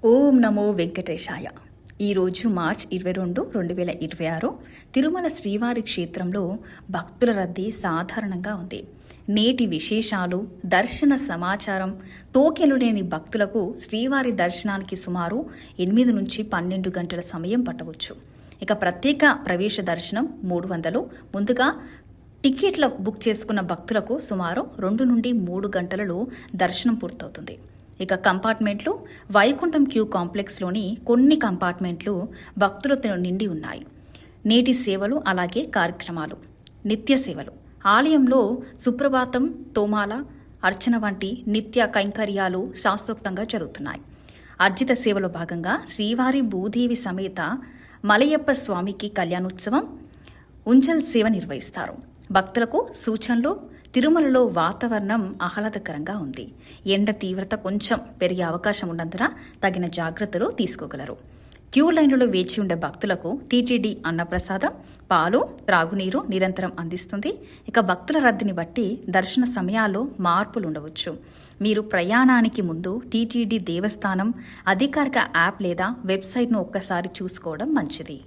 ఓం నమో వెంకటేశాయ. ఈరోజు మార్చ్ 22, 2026 తిరుమల శ్రీవారి క్షేత్రంలో భక్తుల రద్దీ సాధారణంగా ఉంది. నేటి విశేషాలు, దర్శన సమాచారం. టోకెన్లు లేని భక్తులకు శ్రీవారి దర్శనానికి సుమారు 8 నుంచి 12 గంటల సమయం పట్టవచ్చు. ఇక ప్రత్యేక ప్రవేశ దర్శనం 300. ముందుగా టికెట్ల బుక్ చేసుకున్న భక్తులకు సుమారు 2 నుండి 3 గంటలలో దర్శనం పూర్తవుతుంది. ఇక కంపార్ట్మెంట్లు వైకుంఠం క్యూ కాంప్లెక్స్లోని కొన్ని కంపార్ట్మెంట్లు భక్తులతో నిండి ఉన్నాయి. నేటి సేవలు, అలాగే కార్యక్రమాలు. నిత్య సేవలు. ఆలయంలో సుప్రభాతం, తోమాల, అర్చన వంటి నిత్య కైంకర్యాలు శాస్త్రోక్తంగా జరుగుతున్నాయి. అర్జిత సేవలో భాగంగా శ్రీవారి భూదేవి సమేత మలయప్ప స్వామికి కళ్యాణోత్సవం, ఉంజల్ సేవ నిర్వహిస్తారు. భక్తులకు సూచనలు. తిరుమలలో వాతావరణం ఆహ్లాదకరంగా ఉంది. ఎండ తీవ్రత కొంచెం పెరిగే అవకాశం ఉన్నందున తగిన జాగ్రత్తలు తీసుకోగలరు. క్యూ లైన్లలో వేచి ఉండే భక్తులకు టీటీడీ అన్నప్రసాదం, పాలు, త్రాగునీరు నిరంతరం అందిస్తుంది. ఇక భక్తుల రద్దీని బట్టి దర్శన సమయాల్లో మార్పులు ఉండవచ్చు. మీరు ప్రయాణానికి ముందు టీటీడీ దేవస్థానం అధికారిక యాప్ లేదా వెబ్సైట్ను ఒక్కసారి చూసుకోవడం మంచిది.